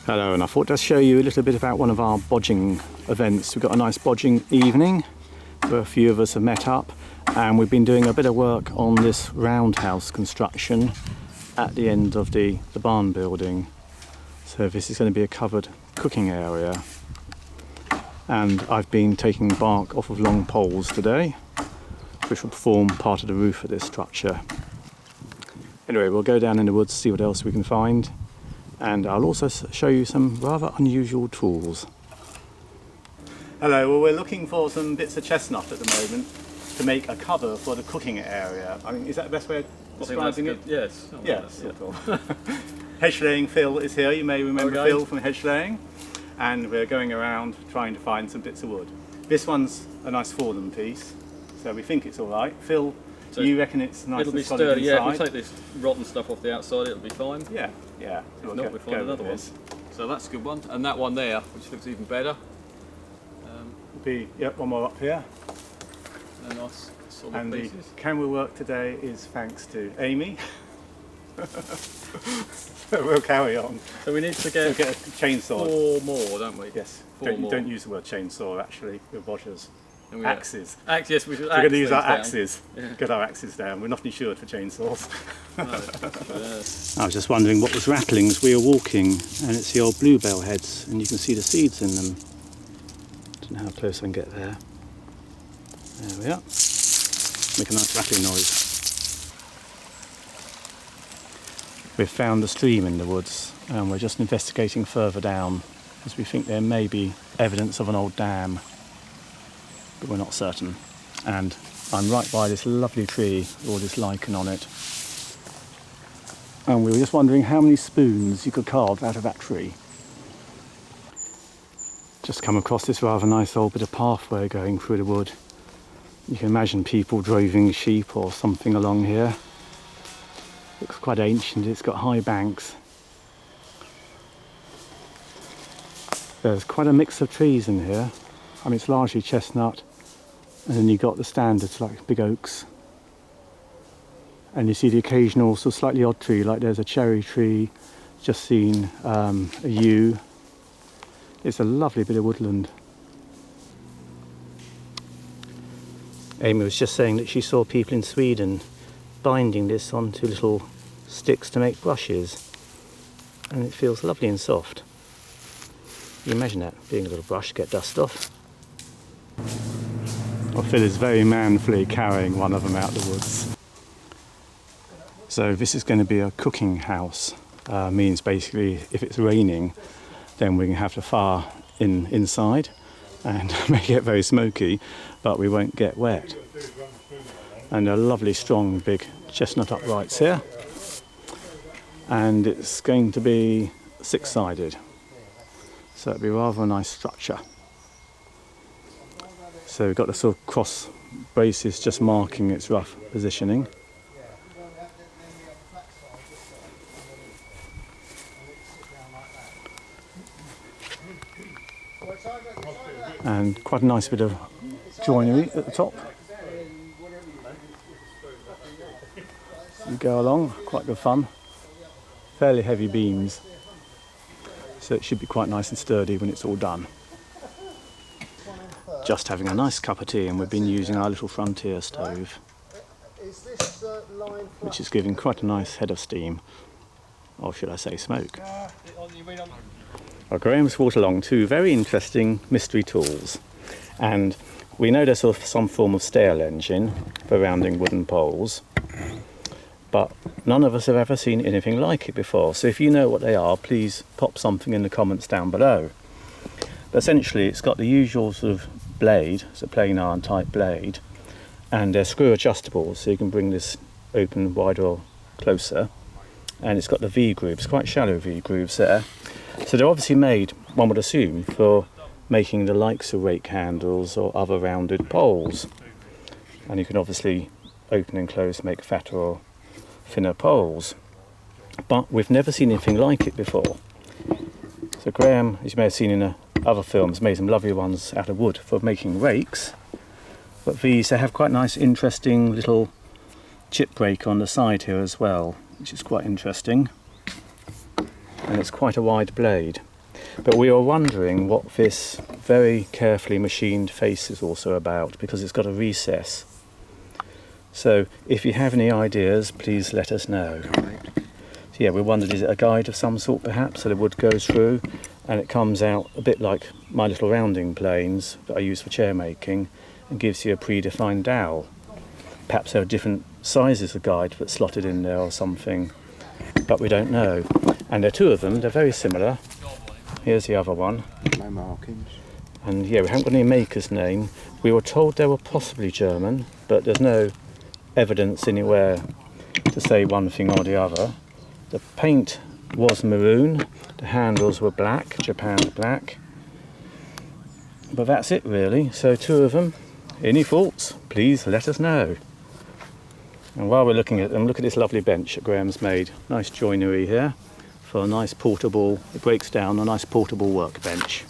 Hello, and I thought I'd show you a little bit about one of our bodging events. We've got a nice bodging evening where a few of us have met up, and we've been doing a bit of work on this roundhouse construction at the end of the barn building. So this is going to be a covered cooking area, and I've been taking bark off of long poles today, which will form part of the roof of this structure. Anyway, we'll go down in the woods, see what else we can find. And I'll also show you some rather unusual tools. Hello, well, we're looking for some bits of chestnut at the moment to make a cover for the cooking area. I mean, is that the best way of describing it? Yes. Yes. Hedge laying Phil is here. You may remember Phil from hedge laying. And we're going around trying to find some bits of wood. This one's a nice fallen piece, so we think it's all right. Phil, so you reckon it's nice and solid sturdy, inside? Yeah, if we take this rotten stuff off the outside, it'll be fine. Yeah. If not, we'll find another one. So that's a good one. And that one there, which looks even better. One more up here. A nice solid and pieces. The camera work today is thanks to Amy. So we'll carry on. So we need to get a chainsaw. 4 more, don't we? Yes. Don't use the word chainsaw actually. We're bodgers. Axes. Yes, we should. We're going to use our down. axes. Yeah. Get our axes down. We're not insured for chainsaws. No. I was just wondering what was rattling as we were walking, and it's the old bluebell heads, and you can see the seeds in them. Don't know how close I can get there. There we are. Make a nice rattling noise. We've found a stream in the woods, and we're just investigating further down, as we think there may be evidence of an old dam, but we're not certain. And I'm right by this lovely tree with all this lichen on it. And we were just wondering how many spoons you could carve out of that tree. Just come across this rather nice old bit of pathway going through the wood. You can imagine people droving sheep or something along here. Looks quite ancient, it's got high banks. There's quite a mix of trees in here. I mean, it's largely chestnut, and then you've got the standards like big oaks. And you see the occasional sort of slightly odd tree, like there's a cherry tree, just seen a yew. It's a lovely bit of woodland. Amy was just saying that she saw people in Sweden binding this onto little sticks to make brushes, and it feels lovely and soft. You imagine that, being a little brush to get dust off. Well, Phil is very manfully carrying one of them out the woods. So this is going to be a cooking house. Means basically if it's raining, then we can have the fire inside and make it very smoky, but we won't get wet. And a lovely strong big chestnut uprights here, and it's going to be 6-sided, so it'll be rather a nice structure. So we've got the sort of cross braces just marking its rough positioning. And quite a nice bit of joinery at the top. You go along, quite good fun. Fairly heavy beams, so it should be quite nice and sturdy when it's all done. Just having a nice cup of tea, and we've been using our little Frontier stove, which is giving quite a nice head of steam, or should I say smoke. Well, Graham's brought along 2 very interesting mystery tools, and we know there's sort of some form of stale engine for rounding wooden poles, but none of us have ever seen anything like it before. So if you know what they are, please pop something in the comments down below. But essentially it's got the usual sort of blade, it's a plain iron type blade, and they're screw adjustable, so you can bring this open wider or closer, and it's got the V grooves, quite shallow V grooves there. So they're obviously made, one would assume, for making the likes of rake handles or other rounded poles. And you can obviously open and close, make fatter or thinner poles. But we've never seen anything like it before. So Graham, as you may have seen in other films, made some lovely ones out of wood for making rakes. But these, they have quite nice, interesting little chip break on the side here as well, which is quite interesting. And it's quite a wide blade. But we were wondering what this very carefully machined face is also about, because it's got a recess. So if you have any ideas, please let us know. So yeah, we wondered, is it a guide of some sort perhaps, so the wood goes through and it comes out a bit like my little rounding planes that I use for chair making, and gives you a predefined dowel. Perhaps there are different sizes of guide that's slotted in there or something, but we don't know. And there are two of them, they're very similar. Here's the other one. No markings. And yeah, we haven't got any maker's name. We were told they were possibly German, but there's no evidence anywhere to say one thing or the other. The paint was maroon, the handles were black, Japan black. But that's it really, so two of them. Any faults, please let us know. And while we're looking at them, look at this lovely bench that Graham's made. Nice joinery here for a nice portable, it breaks down, a nice portable workbench.